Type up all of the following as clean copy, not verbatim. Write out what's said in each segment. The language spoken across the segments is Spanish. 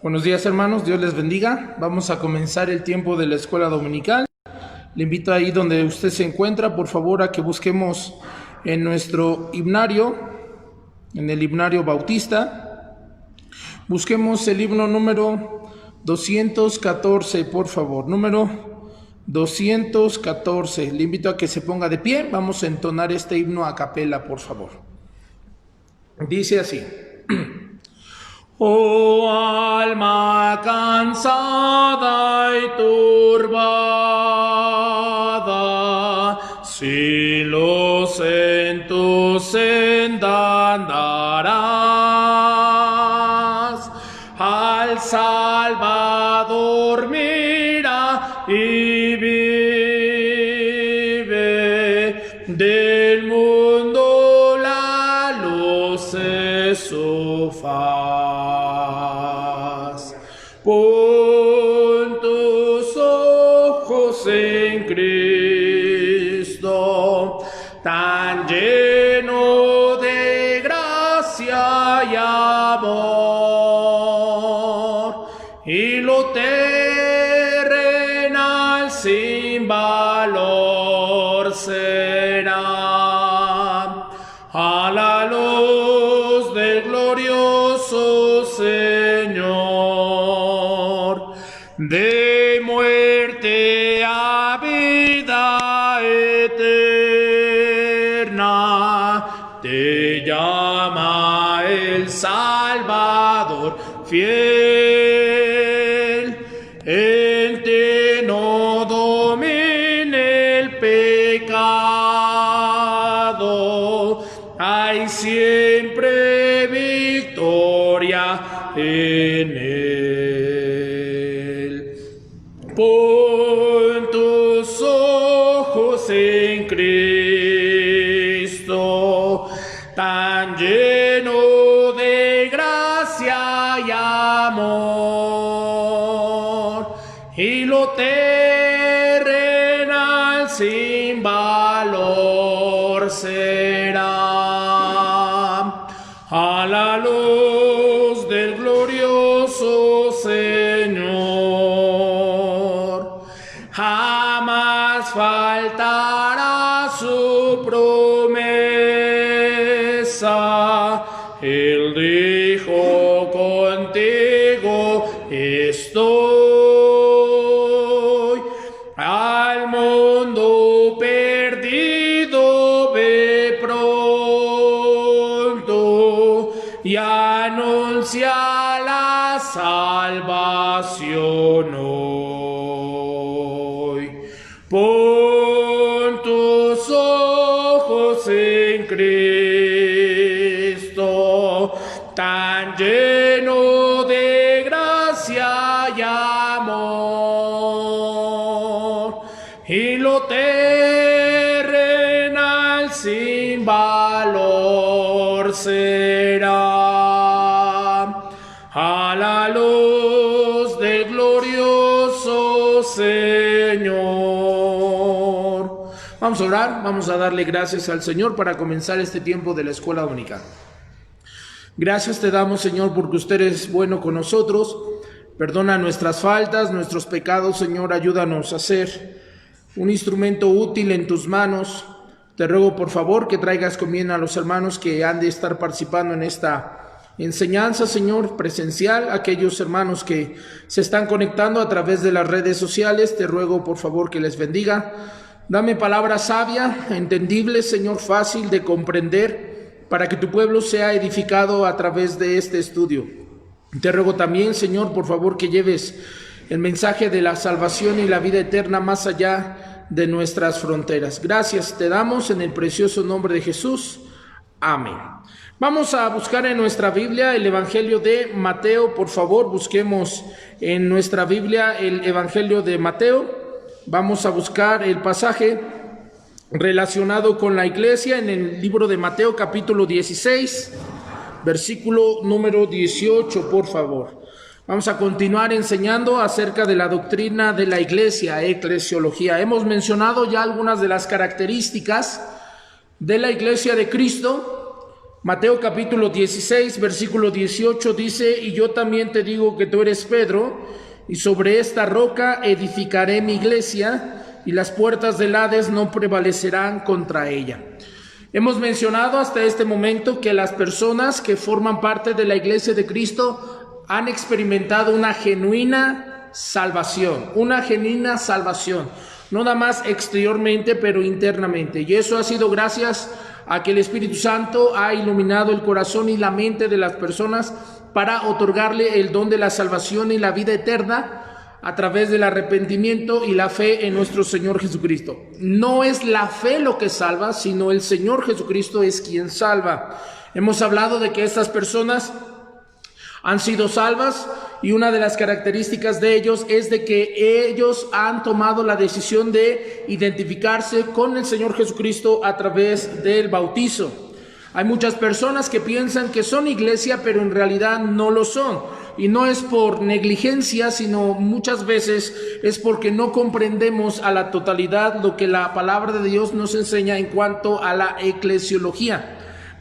Buenos días, hermanos, Dios les bendiga. Vamos a comenzar el tiempo de la escuela dominical. Le invito ahí donde usted se encuentra, por favor, a que busquemos en nuestro himnario, en el himnario bautista. Busquemos el himno número 214, por favor, número 214. Le invito a que se ponga de pie. Vamos a entonar este himno a capela, por favor. Dice así: Oh alma cansada y turbada, si los en tu senda andarás, al Salvador mira y vive, del mundo la luz es su faz. Pon tus ojos en Cristo, tan lleno de gracia y amor, y lo terrenal sin valor será a la luz del glorioso Señor. De muerte a vida eterna te llama el Salvador fiel. En ti no domine el pecado, hay siempre victoria en él. Pon tus ojos en Cristo, tan lleno de gracia y amor, y lo terrenal sin valor será a la luz del glorioso Señor. Jamás faltará su promesa. Él dijo: contigo estoy. Al mundo perdido ve pronto y anuncia la salvación hoy. Pon tus ojos en Cristo, tan lleno de gracia y amor, y lo terrenal sin valor será a la luz del glorioso Señor. Vamos a orar, vamos a darle gracias al Señor para comenzar este tiempo de la escuela dominical. Gracias te damos, Señor, porque usted es bueno con nosotros. Perdona nuestras faltas, nuestros pecados, Señor. Ayúdanos a ser un instrumento útil en tus manos. Te ruego, por favor, que traigas con bien a los hermanos que han de estar participando en esta enseñanza, Señor, presencial. Aquellos hermanos que se están conectando a través de las redes sociales, te ruego, por favor, que les bendiga. Dame palabra sabia, entendible, Señor, fácil de comprender, para que tu pueblo sea edificado a través de este estudio. Te ruego también, Señor, por favor, que lleves el mensaje de la salvación y la vida eterna más allá de nuestras fronteras. Gracias te damos en el precioso nombre de Jesús. Amén. Vamos a buscar en nuestra Biblia el Evangelio de Mateo. Por favor, busquemos en nuestra Biblia el Evangelio de Mateo. Vamos a buscar el pasaje relacionado con la iglesia en el libro de Mateo, capítulo 16, versículo número 18, por favor. Vamos a continuar enseñando acerca de la doctrina de la iglesia, eclesiología. Hemos mencionado ya algunas de las características de la iglesia de Cristo. Mateo capítulo 16, versículo 18 dice: y yo también te digo que tú eres Pedro, y sobre esta roca edificaré mi iglesia, y las puertas del Hades no prevalecerán contra ella. Hemos mencionado hasta este momento que las personas que forman parte de la iglesia de Cristo han experimentado una genuina salvación, no nada más exteriormente, pero internamente. Y eso ha sido gracias a que el Espíritu Santo ha iluminado el corazón y la mente de las personas para otorgarle el don de la salvación y la vida eterna a través del arrepentimiento y la fe en nuestro Señor Jesucristo. No es la fe lo que salva, sino el Señor Jesucristo es quien salva. Hemos hablado de que estas personas han sido salvas, y una de las características de ellos es de que ellos han tomado la decisión de identificarse con el Señor Jesucristo a través del bautizo. Hay muchas personas que piensan que son iglesia, pero en realidad no lo son. Y no es por negligencia, sino muchas veces es porque no comprendemos a la totalidad lo que la palabra de Dios nos enseña en cuanto a la eclesiología.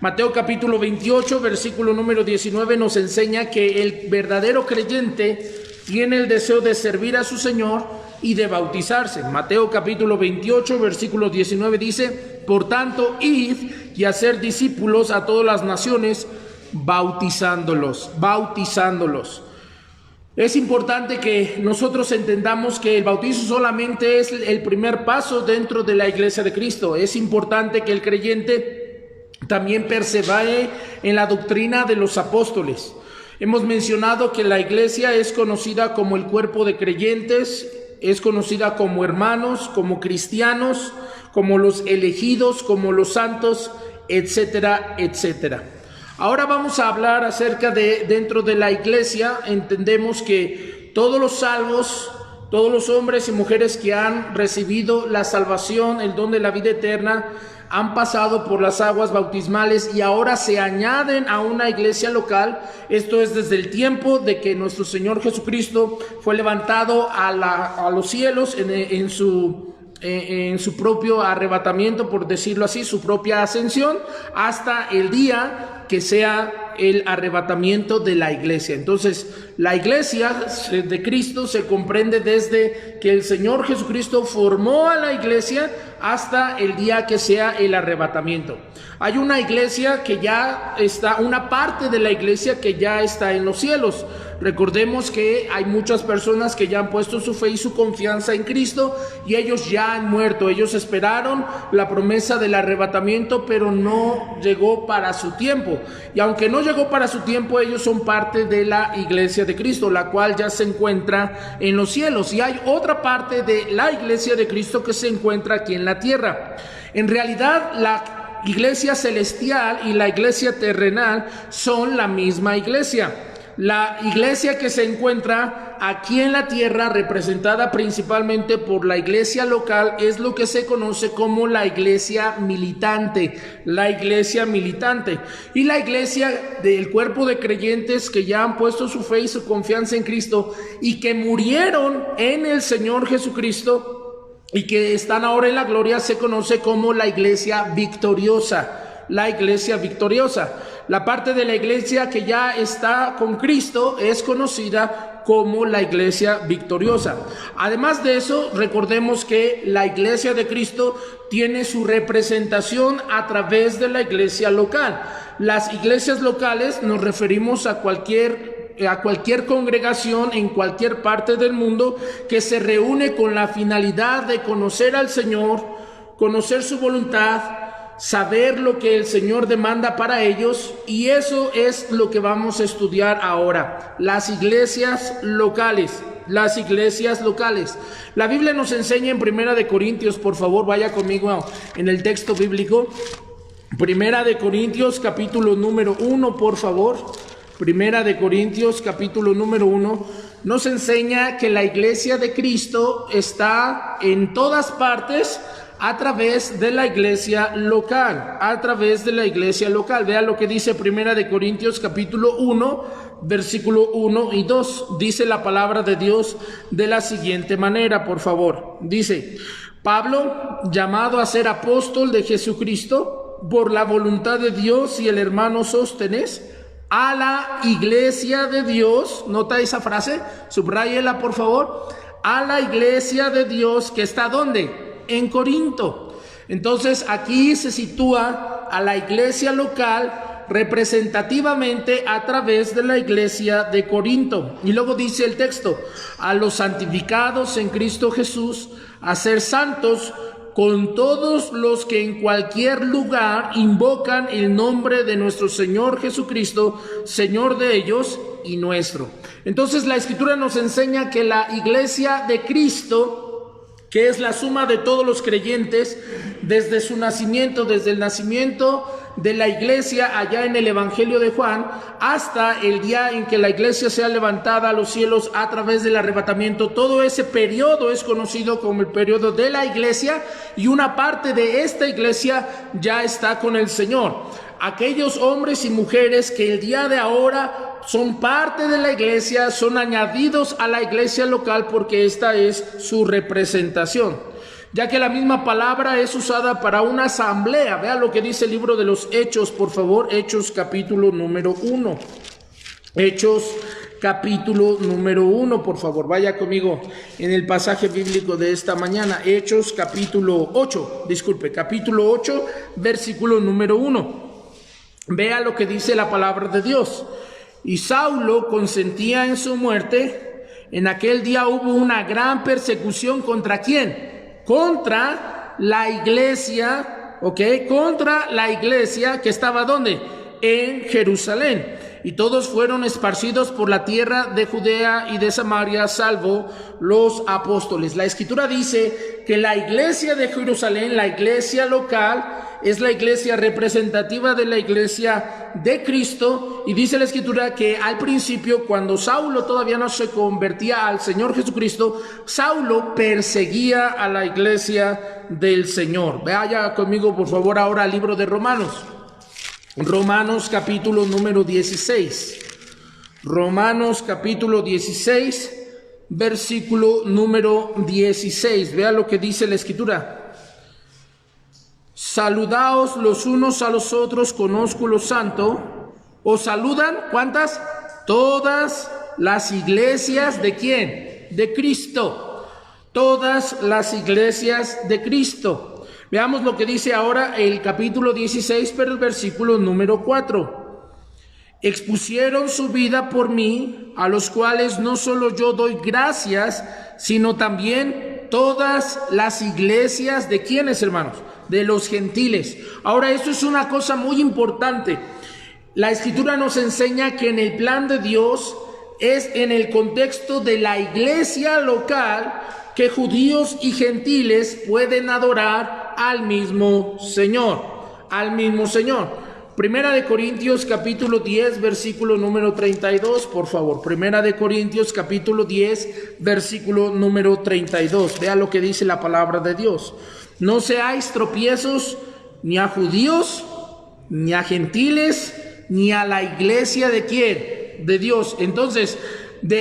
Mateo capítulo 28, versículo número 19 nos enseña que el verdadero creyente tiene el deseo de servir a su Señor y de bautizarse. Mateo capítulo 28, versículo 19 dice: por tanto, id y hacer discípulos a todas las naciones, bautizándolos. Es importante que nosotros entendamos que el bautizo solamente es el primer paso dentro de la iglesia de Cristo. Es importante que el creyente también persevere en la doctrina de los apóstoles. Hemos mencionado que la iglesia es conocida como el cuerpo de creyentes, es conocida como hermanos, como cristianos, como los elegidos, como los santos, etcétera, etcétera. Ahora vamos a hablar acerca de dentro de la iglesia. Entendemos que todos los salvos, todos los hombres y mujeres que han recibido la salvación, el don de la vida eterna, han pasado por las aguas bautismales y ahora se añaden a una iglesia local. Esto es desde el tiempo de que nuestro Señor Jesucristo fue levantado a los cielos en su propio arrebatamiento, por decirlo así, su propia ascensión, hasta el día que sea el arrebatamiento de la iglesia. Entonces, la iglesia de Cristo se comprende desde que el Señor Jesucristo formó a la iglesia hasta el día que sea el arrebatamiento. Hay una iglesia que ya está, una parte de la iglesia que ya está en los cielos. Recordemos que hay muchas personas que ya han puesto su fe y su confianza en Cristo, y ellos ya han muerto. Ellos esperaron la promesa del arrebatamiento, pero no llegó para su tiempo. Y aunque no llegó para su tiempo, ellos son parte de la iglesia de Cristo, la cual ya se encuentra en los cielos. Y hay otra parte de la iglesia de Cristo que se encuentra aquí en la tierra. En realidad, la iglesia celestial y la iglesia terrenal son la misma iglesia. La iglesia que se encuentra aquí en la tierra, representada principalmente por la iglesia local, es lo que se conoce como la iglesia militante. Y la iglesia del cuerpo de creyentes que ya han puesto su fe y su confianza en Cristo y que murieron en el Señor Jesucristo y que están ahora en la gloria, se conoce como la iglesia victoriosa. La parte de la iglesia que ya está con Cristo es conocida como la iglesia victoriosa. Además de eso, recordemos que la iglesia de Cristo tiene su representación a través de la iglesia local. Las iglesias locales nos referimos a cualquier congregación en cualquier parte del mundo que se reúne con la finalidad de conocer al Señor, conocer su voluntad, saber lo que el Señor demanda para ellos, y eso es lo que vamos a estudiar ahora. Las iglesias locales. La Biblia nos enseña en Primera de Corintios, por favor, vaya conmigo en el texto bíblico. Primera de Corintios, capítulo número 1, por favor. Primera de Corintios, capítulo número 1, nos enseña que la iglesia de Cristo está en todas partes a través de la iglesia local, Vea lo que dice Primera de Corintios capítulo 1, versículo 1 y 2. Dice la palabra de Dios de la siguiente manera, por favor. Dice: Pablo, llamado a ser apóstol de Jesucristo, por la voluntad de Dios y el hermano Sóstenes, a la iglesia de Dios, nota esa frase, subráyela por favor, a la iglesia de Dios que está ¿dónde? En Corinto. Entonces aquí se sitúa a la iglesia local representativamente a través de la iglesia de Corinto. Y luego dice el texto, a los santificados en Cristo Jesús, a ser santos con todos los que en cualquier lugar invocan el nombre de nuestro Señor Jesucristo, Señor de ellos y nuestro. Entonces la Escritura nos enseña que la iglesia de Cristo, que es la suma de todos los creyentes, desde su nacimiento, desde el nacimiento de la iglesia allá en el Evangelio de Juan, hasta el día en que la iglesia sea levantada a los cielos a través del arrebatamiento, todo ese periodo es conocido como el periodo de la iglesia, y una parte de esta iglesia ya está con el Señor. Aquellos hombres y mujeres que el día de ahora son parte de la iglesia, son añadidos a la iglesia local porque esta es su representación, ya que la misma palabra es usada para una asamblea. Vea lo que dice el libro de los Hechos, por favor, Hechos capítulo número 1. Hechos capítulo número 1, por favor, vaya conmigo en el pasaje bíblico de esta mañana. Hechos capítulo 8, capítulo 8, versículo número 1. Vea lo que dice la palabra de Dios. Y Saulo consentía en su muerte. En aquel día hubo una gran persecución ¿contra quién? Contra la iglesia, contra la iglesia que estaba ¿dónde? En Jerusalén. Y todos fueron esparcidos por la tierra de Judea y de Samaria, salvo los apóstoles. La Escritura dice que la iglesia de Jerusalén, la iglesia local, es la iglesia representativa de la iglesia de Cristo. Y dice la Escritura que al principio, cuando Saulo todavía no se convertía al Señor Jesucristo, Saulo perseguía a la iglesia del Señor. Vaya conmigo por favor ahora al libro de Romanos. Romanos capítulo número 16. Romanos capítulo 16, versículo número 16. Vea lo que dice la Escritura. Saludaos los unos a los otros con ósculo santo. ¿Os saludan? ¿Cuántas? Todas las iglesias ¿de quién? De Cristo. Todas las iglesias de Cristo. Veamos lo que dice ahora el capítulo 16, pero el versículo número 4. Expusieron su vida por mí, a los cuales no solo yo doy gracias, sino también todas las iglesias ¿de quiénes, hermanos? De los gentiles. Ahora, esto es una cosa muy importante. La Escritura nos enseña que en el plan de Dios es en el contexto de la iglesia local que judíos y gentiles pueden adorar al mismo Señor, Primera de Corintios capítulo 10, versículo número 32, por favor. Primera de Corintios capítulo 10, versículo número 32. Vea lo que dice la palabra de Dios. No seáis tropiezos ni a judíos, ni a gentiles, ni a la iglesia ¿de quién? De Dios. Entonces,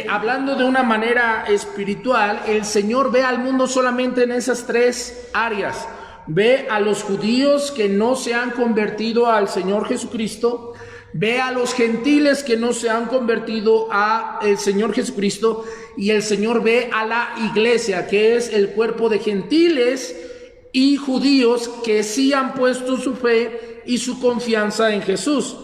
hablando de una manera espiritual, el Señor ve al mundo solamente en esas tres áreas. Ve a los judíos que no se han convertido al Señor Jesucristo, ve a los gentiles que no se han convertido al Señor Jesucristo, y el Señor ve a la iglesia, que es el cuerpo de gentiles y judíos que sí han puesto su fe y su confianza en Jesús.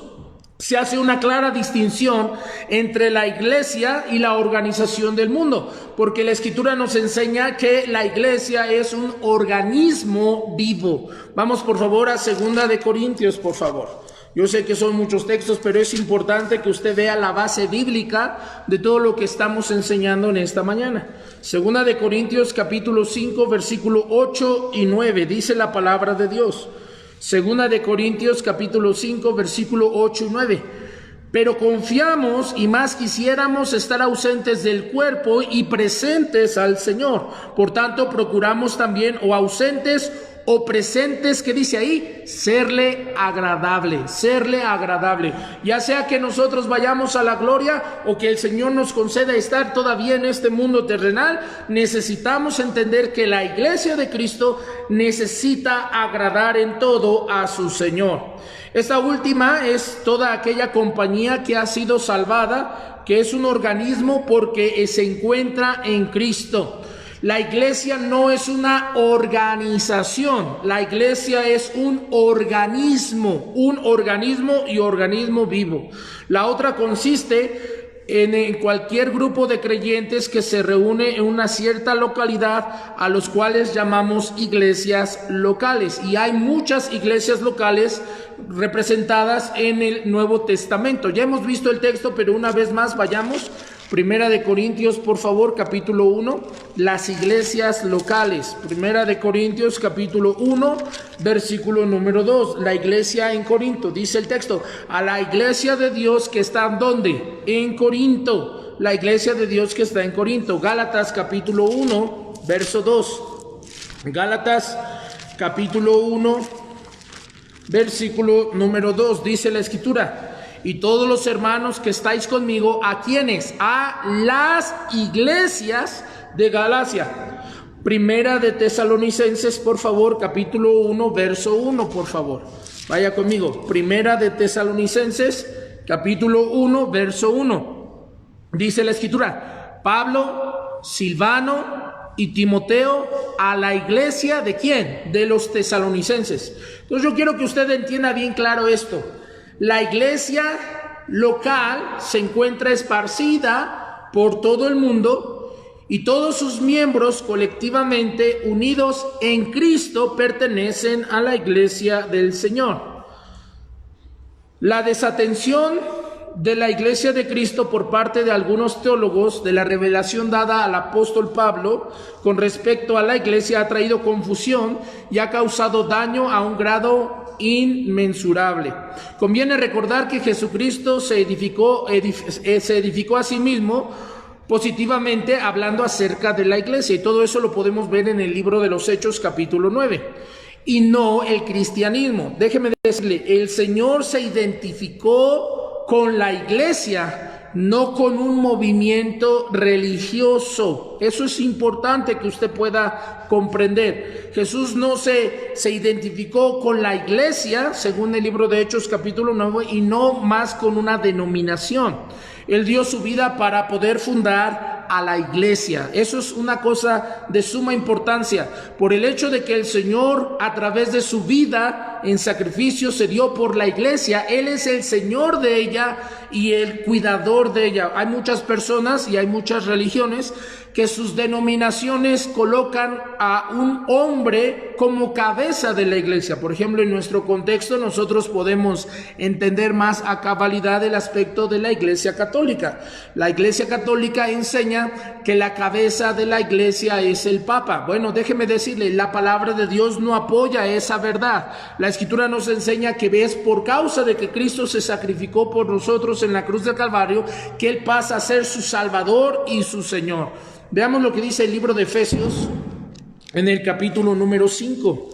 Se hace una clara distinción entre la iglesia y la organización del mundo, porque la Escritura nos enseña que la iglesia es un organismo vivo. Vamos por favor a 2 de Corintios, por favor. Yo sé que son muchos textos, pero es importante que usted vea la base bíblica de todo lo que estamos enseñando en esta mañana. 2 de Corintios capítulo 5, versículo 8 y 9, dice la palabra de Dios. 2 de Corintios capítulo 5 versículo 8 y 9. Pero confiamos y más quisiéramos estar ausentes del cuerpo y presentes al Señor. Por tanto, procuramos también o ausentes o presentes, que dice ahí, serle agradable, ya sea que nosotros vayamos a la gloria o que el Señor nos conceda estar todavía en este mundo terrenal. Necesitamos entender que la iglesia de Cristo necesita agradar en todo a su Señor. Esta última es toda aquella compañía que ha sido salvada, que es un organismo porque se encuentra en Cristo. La iglesia no es una organización, la iglesia es un organismo y organismo vivo. La otra consiste en cualquier grupo de creyentes que se reúne en una cierta localidad, a los cuales llamamos iglesias locales. Y hay muchas iglesias locales representadas en el Nuevo Testamento. Ya hemos visto el texto, pero una vez más vayamos. Primera de Corintios, por favor, capítulo 1, las iglesias locales. Primera de Corintios, capítulo 1, versículo número 2. La iglesia en Corinto, dice el texto, a la iglesia de Dios que está, ¿dónde? En Corinto. La iglesia de Dios que está en Corinto. Gálatas, capítulo 1, verso 2. Gálatas, capítulo 1, versículo número 2, dice la Escritura. Y todos los hermanos que estáis conmigo, ¿a quiénes? A las iglesias de Galacia. Primera de Tesalonicenses, por favor, capítulo 1, verso 1, por favor. Vaya conmigo. Primera de Tesalonicenses, capítulo 1, verso 1. Dice la Escritura, Pablo, Silvano y Timoteo a la iglesia, ¿de quién? De los tesalonicenses. Entonces yo quiero que usted entienda bien claro esto. La iglesia local se encuentra esparcida por todo el mundo y todos sus miembros colectivamente unidos en Cristo pertenecen a la iglesia del Señor. La desatención de la iglesia de Cristo por parte de algunos teólogos de la revelación dada al apóstol Pablo con respecto a la iglesia ha traído confusión y ha causado daño a un grado inmensurable. Conviene recordar que Jesucristo se edificó a sí mismo positivamente hablando acerca de la iglesia, y todo eso lo podemos ver en el libro de los Hechos capítulo 9, y no el cristianismo. Déjeme decirle, el Señor se identificó con la iglesia, no con un movimiento religioso. Eso es importante que usted pueda comprender. Jesús no se identificó con la iglesia, según el libro de Hechos capítulo 9, y no más con una denominación. Él dio su vida para poder fundar a la iglesia. Eso es una cosa de suma importancia, por el hecho de que el Señor, a través de su vida en sacrificio, se dio por la iglesia. Él es el Señor de ella y el cuidador de ella. Hay muchas personas y hay muchas religiones que sus denominaciones colocan a un hombre como cabeza de la iglesia. Por ejemplo, en nuestro contexto nosotros podemos entender más a cabalidad el aspecto de la iglesia católica. La iglesia católica enseña que la cabeza de la iglesia es el Papa. Bueno, déjeme decirle, la palabra de Dios no apoya esa verdad. La Escritura nos enseña que es por causa de que Cristo se sacrificó por nosotros en la cruz del Calvario que Él pasa a ser su Salvador y su Señor. Veamos lo que dice el libro de Efesios en el capítulo número 5.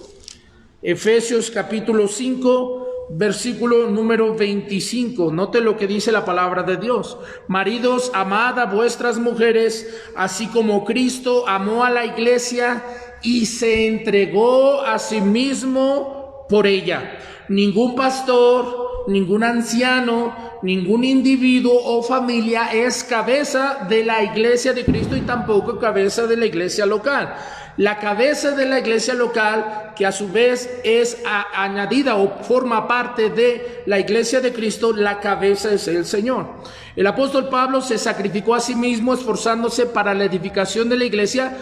Efesios capítulo 5, versículo número 25. Note lo que dice la palabra de Dios. Maridos, amad a vuestras mujeres, así como Cristo amó a la iglesia y se entregó a sí mismo por ella. Ningún pastor, ningún anciano, ningún individuo o familia es cabeza de la iglesia de Cristo y tampoco cabeza de la iglesia local. La cabeza de la iglesia local, que a su vez es añadida o forma parte de la iglesia de Cristo, la cabeza es el Señor. El apóstol Pablo se sacrificó a sí mismo esforzándose para la edificación de la iglesia,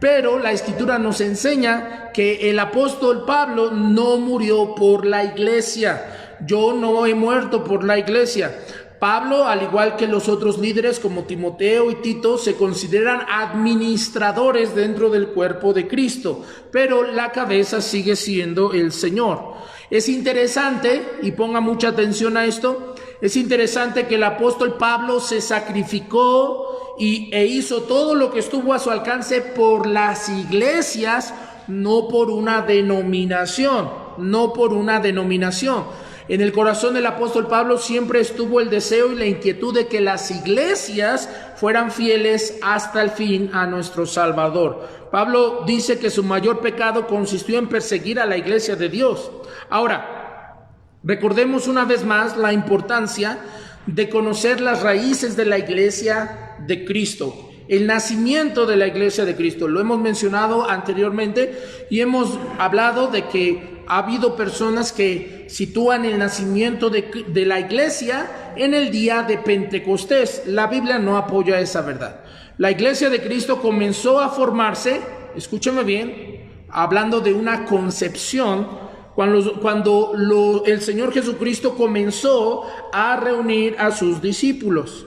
pero la Escritura nos enseña que el apóstol Pablo no murió por la iglesia. Yo no he muerto por la iglesia. Pablo, al igual que los otros líderes como Timoteo y Tito, se consideran administradores dentro del cuerpo de Cristo, pero la cabeza sigue siendo el Señor. Es interesante, y ponga mucha atención a esto, es interesante que el apóstol Pablo se sacrificó e hizo todo lo que estuvo a su alcance por las iglesias, no por una denominación, no por una denominación. En el corazón del apóstol Pablo siempre estuvo el deseo y la inquietud de que las iglesias fueran fieles hasta el fin a nuestro Salvador. Pablo dice que su mayor pecado consistió en perseguir a la iglesia de Dios. Ahora, recordemos una vez más la importancia de conocer las raíces de la iglesia de Cristo, el nacimiento de la iglesia de Cristo. Lo hemos mencionado anteriormente y hemos hablado de que ha habido personas que sitúan el nacimiento de la iglesia en el día de Pentecostés. La Biblia no apoya esa verdad. La iglesia de Cristo comenzó a formarse, escúchame bien, hablando de una concepción, cuando el Señor Jesucristo comenzó a reunir a sus discípulos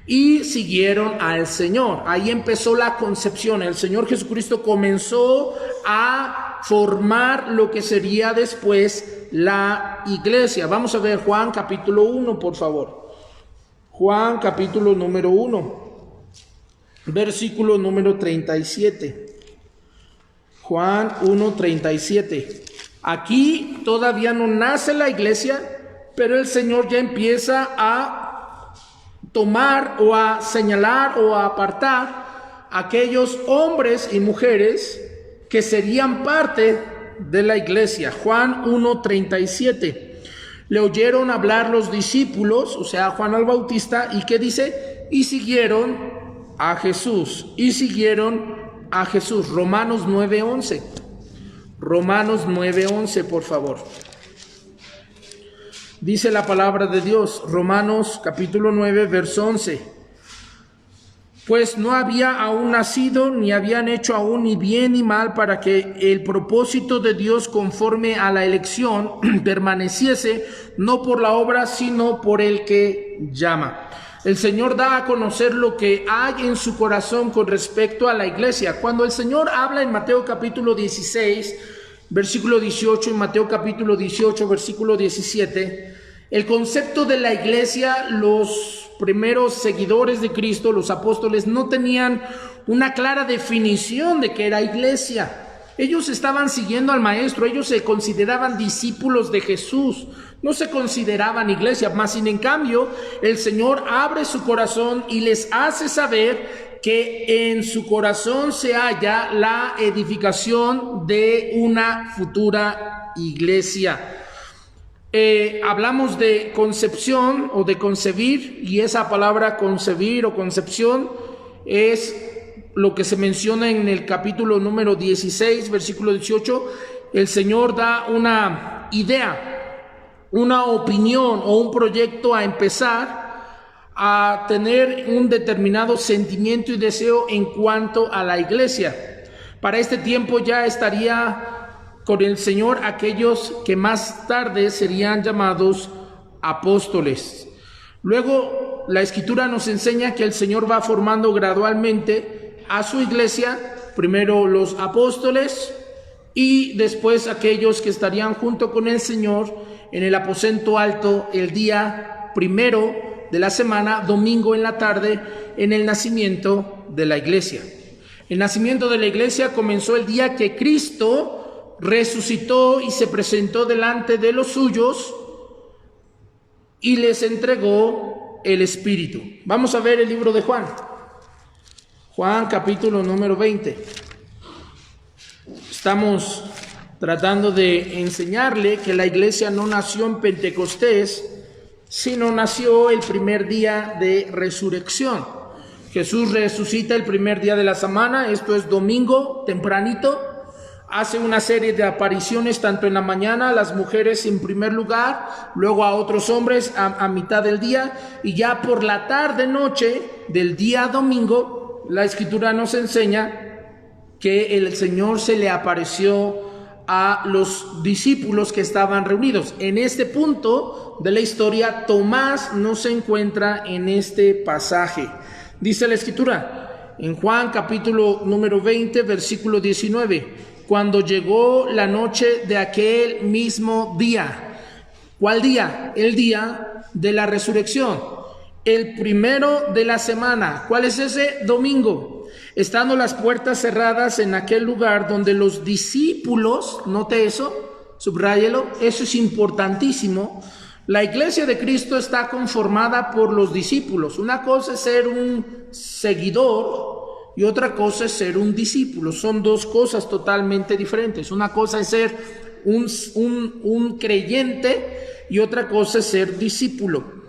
y siguieron al Señor. Ahí empezó la concepción. El Señor Jesucristo comenzó a formar lo que sería después la iglesia. Vamos a ver Juan capítulo 1, por favor. Juan capítulo número 1, versículo número 37. Juan 1:37. Aquí todavía no nace la iglesia, pero el Señor ya empieza a tomar o a señalar o a apartar aquellos hombres y mujeres que serían parte de la iglesia. Juan 1:37. Le oyeron hablar los discípulos, o sea, Juan el Bautista, ¿y qué dice? Y siguieron a Jesús, y siguieron a Jesús. Romanos 9:11. Romanos 9:11, por favor. Dice la palabra de Dios, Romanos capítulo 9, verso 11. Pues no había aún nacido, ni habían hecho aún ni bien ni mal, para que el propósito de Dios conforme a la elección permaneciese, no por la obra, sino por el que llama. El Señor da a conocer lo que hay en su corazón con respecto a la iglesia. Cuando el Señor habla en Mateo capítulo 16, versículo 18, y Mateo capítulo 18, versículo 17, el concepto de la iglesia, los primeros seguidores de Cristo, los apóstoles, no tenían una clara definición de qué era iglesia. Ellos estaban siguiendo al maestro, ellos se consideraban discípulos de Jesús, no se consideraban iglesia, más sin en cambio el Señor abre su corazón y les hace saber que en su corazón se halla la edificación de una futura iglesia. Hablamos de concepción o de concebir, y esa palabra concebir o concepción es lo que se menciona en el capítulo número 16, versículo 18. El Señor da una idea, una opinión o un proyecto a empezar a tener un determinado sentimiento y deseo en cuanto a la iglesia. Para este tiempo ya estaría con el Señor aquellos que más tarde serían llamados apóstoles. Luego la Escritura nos enseña que el Señor va formando gradualmente a su iglesia, primero los apóstoles y después aquellos que estarían junto con el Señor en el aposento alto el día primero de la semana, domingo en la tarde, en el nacimiento de la iglesia. El nacimiento de la iglesia comenzó el día que Cristo resucitó y se presentó delante de los suyos y les entregó el Espíritu. Vamos a ver el libro de Juan. Juan capítulo número 20. Estamos tratando de enseñarle que la iglesia no nació en Pentecostés, sino nació el primer día de resurrección. Jesús resucita el primer día de la semana, esto es domingo, tempranito. Hace una serie de apariciones tanto en la mañana a las mujeres en primer lugar, luego a otros hombres a mitad del día, y ya por la tarde noche del día domingo, la Escritura nos enseña que el Señor se le apareció a los discípulos que estaban reunidos. En este punto de la historia, Tomás no se encuentra en este pasaje. Dice la Escritura en Juan capítulo número 20, versículo 19. Cuando llegó la noche de aquel mismo día. ¿Cuál día? El día de la resurrección. El primero de la semana. ¿Cuál es ese? Domingo. estando las puertas cerradas en aquel lugar donde los discípulos, note eso, subráyelo, eso es importantísimo. La iglesia de Cristo está conformada por los discípulos. Una cosa es ser un seguidor y otra cosa es ser un discípulo. Son dos cosas totalmente diferentes. Una cosa es ser un creyente y otra cosa es ser discípulo.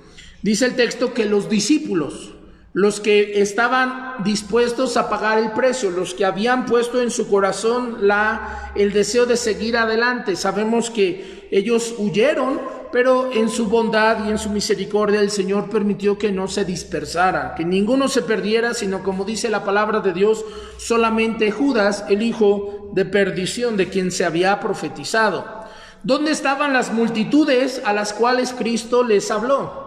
Dice el texto que los discípulos, los que estaban dispuestos a pagar el precio, los que habían puesto en su corazón el deseo de seguir adelante. Sabemos que ellos huyeron, pero en su bondad y en su misericordia el Señor permitió que no se dispersara, que ninguno se perdiera, sino, como dice la palabra de Dios, solamente Judas, el hijo de perdición, de quien se había profetizado. ¿Dónde estaban las multitudes a las cuales Cristo les habló?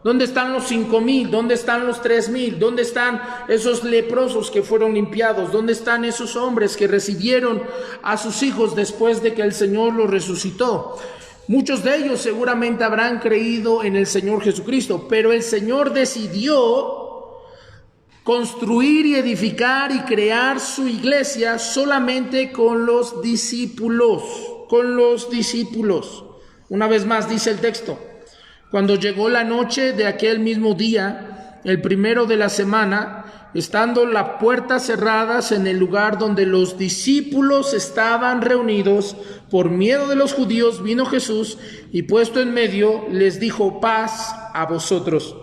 ¿Dónde están los 5,000? ¿Dónde están los 3,000? ¿Dónde están esos leprosos que fueron limpiados? ¿Dónde están esos hombres que recibieron a sus hijos después de que el Señor los resucitó? Muchos de ellos seguramente habrán creído en el Señor Jesucristo, pero el Señor decidió construir y edificar y crear su iglesia solamente con los discípulos, Una vez más dice el texto: cuando llegó la noche de aquel mismo día, el primero de la semana, estando las puertas cerradas en el lugar donde los discípulos estaban reunidos, por miedo de los judíos, vino Jesús y puesto en medio les dijo: paz a vosotros.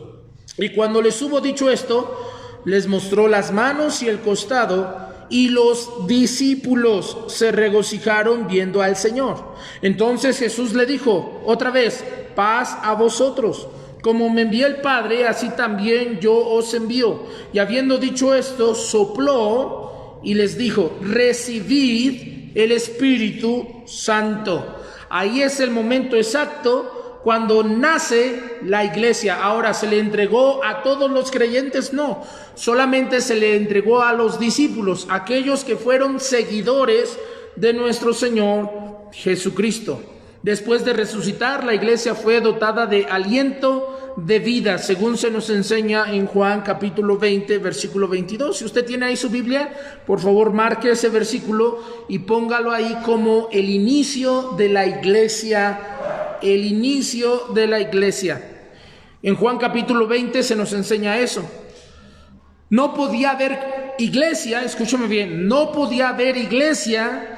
Y cuando les hubo dicho esto, les mostró las manos y el costado, y los discípulos se regocijaron viendo al Señor. Entonces Jesús le dijo otra vez: paz a vosotros. Como me envió el Padre, así también yo os envío. Y habiendo dicho esto, sopló y les dijo: recibid el Espíritu Santo. Ahí es el momento exacto cuando nace la iglesia. Ahora, ¿se le entregó a todos los creyentes? No, solamente se le entregó a los discípulos, aquellos que fueron seguidores de nuestro Señor Jesucristo. Después de resucitar, la iglesia fue dotada de aliento de vida, según se nos enseña en Juan capítulo 20, versículo 22. Si usted tiene ahí su Biblia, por favor marque ese versículo y póngalo ahí como el inicio de la iglesia, En Juan capítulo 20 se nos enseña eso. No podía haber iglesia, escúchame bien, no podía haber iglesia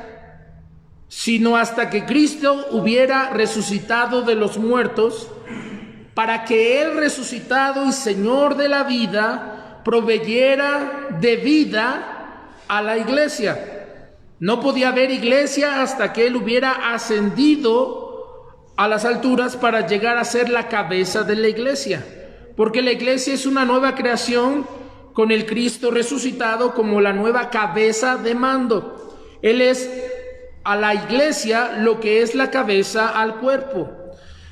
sino hasta que Cristo hubiera resucitado de los muertos, para que Él, resucitado y Señor de la vida, proveyera de vida a la iglesia. No podía haber iglesia hasta que Él hubiera ascendido a las alturas para llegar a ser la cabeza de la iglesia, porque la iglesia es una nueva creación con el Cristo resucitado como la nueva cabeza de mando. Él es a la iglesia lo que es la cabeza al cuerpo.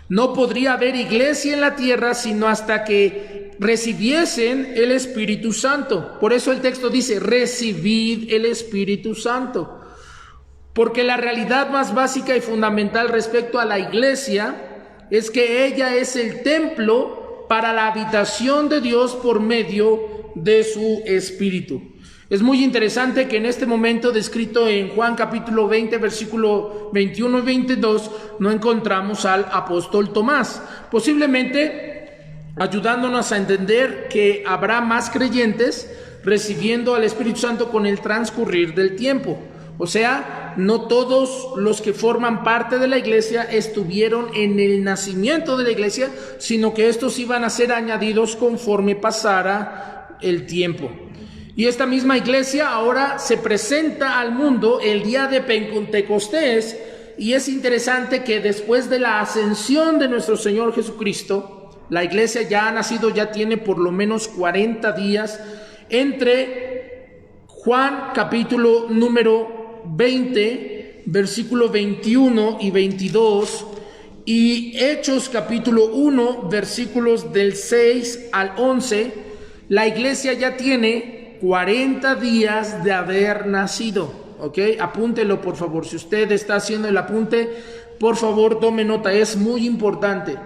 No podría haber iglesia en la tierra sino hasta que recibiesen el Espíritu Santo. Por eso el texto dice: recibid el Espíritu Santo. Porque la realidad más básica y fundamental respecto a la iglesia es que ella es el templo para la habitación de Dios por medio de su Espíritu. Es muy interesante que en este momento descrito en Juan capítulo 20, versículo 21 y 22, no encontramos al apóstol Tomás, posiblemente ayudándonos a entender que habrá más creyentes recibiendo al Espíritu Santo con el transcurrir del tiempo. O sea, no todos los que forman parte de la iglesia estuvieron en el nacimiento de la iglesia, sino que estos iban a ser añadidos conforme pasara el tiempo. Y esta misma iglesia ahora se presenta al mundo el día de Pentecostés, y es interesante que después de la ascensión de nuestro Señor Jesucristo, la iglesia ya ha nacido, ya tiene por lo menos 40 días entre Juan capítulo número 20, versículo 21 y 22, y Hechos capítulo 1, versículos del 6 al 11, la iglesia ya tiene 40 días de haber nacido, ¿ok? Apúntelo, por favor. Si usted está haciendo el apunte, por favor, tome nota, es muy importante.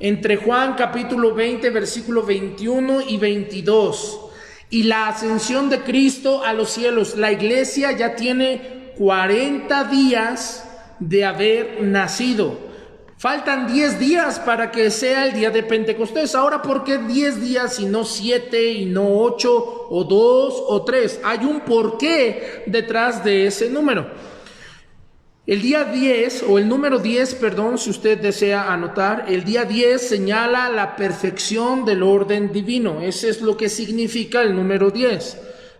Entre Juan capítulo 20, versículo 21 y 22, y la ascensión de Cristo a los cielos. La iglesia ya tiene 40 días de haber nacido. Faltan 10 días para que sea el día de Pentecostés. Ahora, ¿por qué 10 días y no 7 y no 8 o 2 o 3? Hay un porqué detrás de ese número. El día 10, o el número 10, perdón, si usted desea anotar, el día 10 señala la perfección del orden divino. Eso es lo que significa el número 10.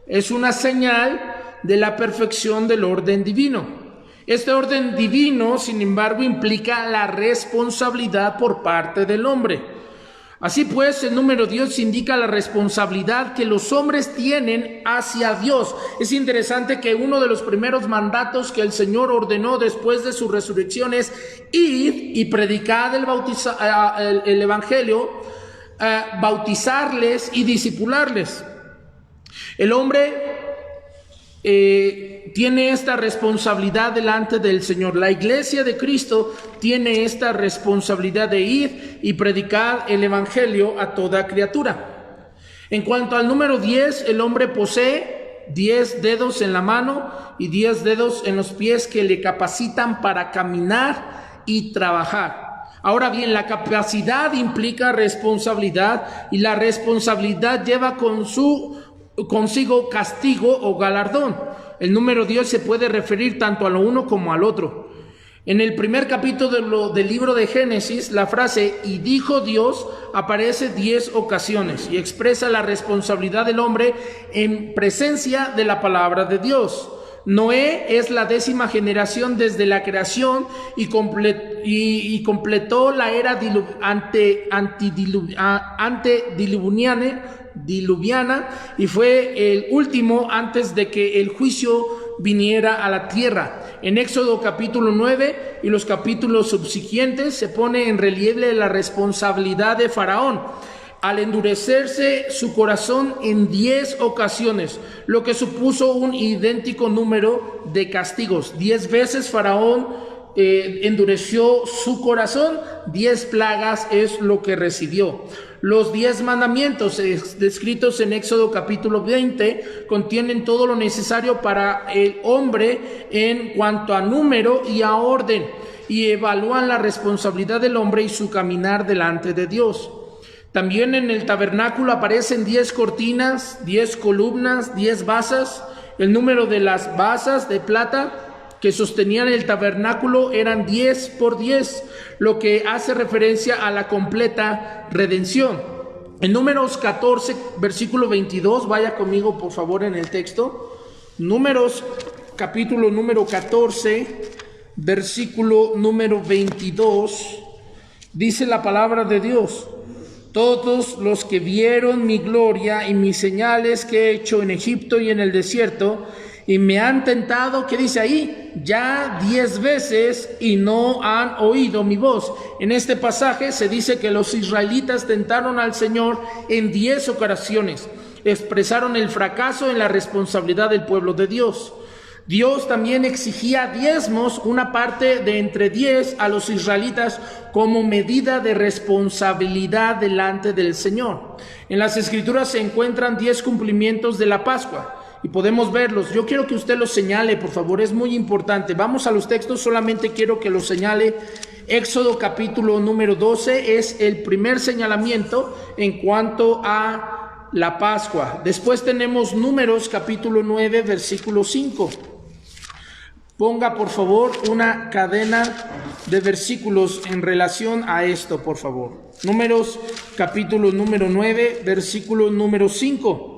Es una señal de la perfección del orden divino. Este orden divino, sin embargo, implica la responsabilidad por parte del hombre. Así pues, el número 10 indica la responsabilidad que los hombres tienen hacia Dios. Es interesante que uno de los primeros mandatos que el Señor ordenó después de su resurrección es ir y predicar el Evangelio, bautizarles y discipularles. El hombre tiene esta responsabilidad delante del Señor. La iglesia de Cristo tiene esta responsabilidad de ir y predicar el Evangelio a toda criatura. En cuanto al número 10, el hombre posee 10 dedos en la mano y 10 dedos en los pies que le capacitan para caminar y trabajar. Ahora bien, la capacidad implica responsabilidad y la responsabilidad lleva consigo castigo o galardón. El número 10 se puede referir tanto a lo uno como al otro. En el primer capítulo del libro de Génesis, la frase "y dijo Dios" aparece 10 ocasiones y expresa la responsabilidad del hombre en presencia de la palabra de Dios. Noé es la 10ª generación desde la creación y completó la era antediluviana y fue el último antes de que el juicio viniera a la tierra. En Éxodo capítulo 9 y los capítulos subsiguientes se pone en relieve la responsabilidad de Faraón al endurecerse su corazón en 10 ocasiones, lo que supuso un idéntico número de castigos. 10 veces Faraón endureció su corazón, 10 plagas es lo que recibió. Los 10 mandamientos descritos en Éxodo capítulo 20 contienen todo lo necesario para el hombre en cuanto a número y a orden, y evalúan la responsabilidad del hombre y su caminar delante de Dios. También en el tabernáculo aparecen 10 cortinas, 10 columnas, 10 basas. El número de las basas de plata que sostenían el tabernáculo eran 10 por 10, lo que hace referencia a la completa redención. En Números 14, versículo 22, vaya conmigo por favor en el texto. Números, capítulo número 14, versículo número 22, dice la palabra de Dios: todos los que vieron mi gloria y mis señales que he hecho en Egipto y en el desierto, y me han tentado, ¿qué dice ahí? Ya 10 veces y no han oído mi voz. En este pasaje se dice que los israelitas tentaron al Señor en 10 ocasiones. Expresaron el fracaso en la responsabilidad del pueblo de Dios. Dios también exigía diezmos, una parte de entre 10 a los israelitas como medida de responsabilidad delante del Señor. En las Escrituras se encuentran 10 cumplimientos de la Pascua y podemos verlos. Yo quiero que usted los señale, por favor, es muy importante. Vamos a los textos, solamente quiero que los señale. Éxodo capítulo número 12 es el primer señalamiento en cuanto a la Pascua. Después tenemos Números capítulo 9, versículo 5. Ponga por favor una cadena de versículos en relación a esto, por favor. Números capítulo número 9, versículo número 5.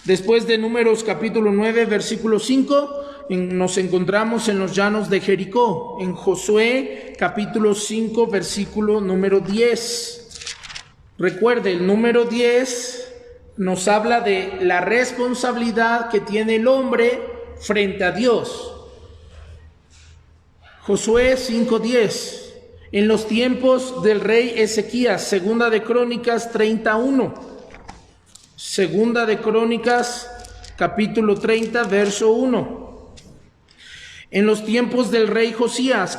Después de Números capítulo 9, versículo 5, nos encontramos en los llanos de Jericó. En Josué capítulo 5, versículo número 10. Recuerde, el número 10 nos habla de la responsabilidad que tiene el hombre frente a Dios. Josué 5:10. En los tiempos del rey Ezequías, segunda de Crónicas 31. Segunda de Crónicas, capítulo 30, verso 1. En los tiempos del rey Josías,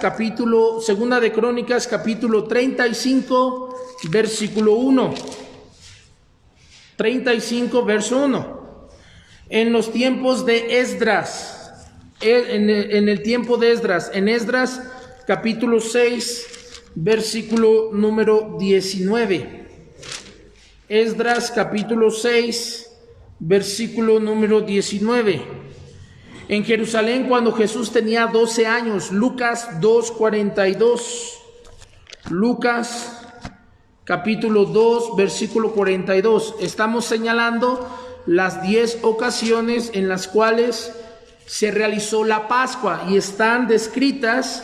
segunda de Crónicas, capítulo 35, versículo 1. 35, verso 1. En los tiempos de Esdras, en el tiempo de Esdras, en Esdras capítulo 6, versículo número 19. Esdras capítulo 6, versículo número 19. En Jerusalén cuando Jesús tenía 12 años, Lucas 2:42. Lucas capítulo 2, versículo 42. Estamos señalando las 10 ocasiones en las cuales se realizó la Pascua y están descritas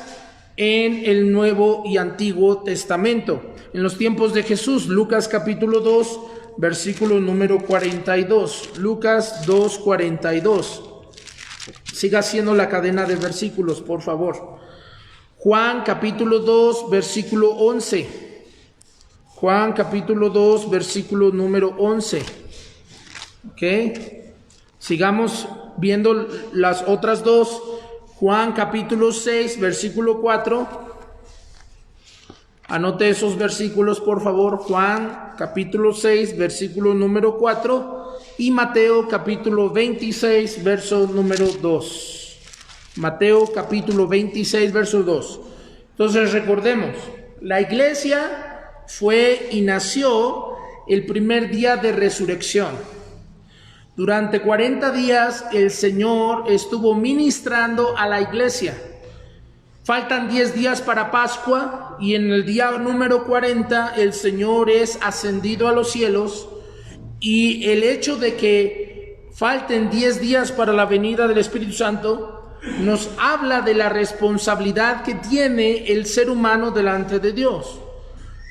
en el Nuevo y Antiguo Testamento. En los tiempos de Jesús, Lucas capítulo 2, versículo número 42. Lucas 2, 42. Siga haciendo la cadena de versículos, por favor. Juan capítulo 2, versículo 11. Juan capítulo 2, versículo número 11. ¿Ok? Sigamos viendo las otras dos. Juan capítulo 6, versículo 4. Anote esos versículos, por favor. Juan capítulo 6, versículo número 4. Y Mateo capítulo 26, verso número 2. Mateo capítulo 26, verso 2. Entonces recordemos, la iglesia fue y nació el primer día de resurrección. Durante 40 días el Señor estuvo ministrando a la iglesia. Faltan 10 días para Pascua y en el día número 40 el Señor es ascendido a los cielos, y el hecho de que falten 10 días para la venida del Espíritu Santo nos habla de la responsabilidad que tiene el ser humano delante de Dios.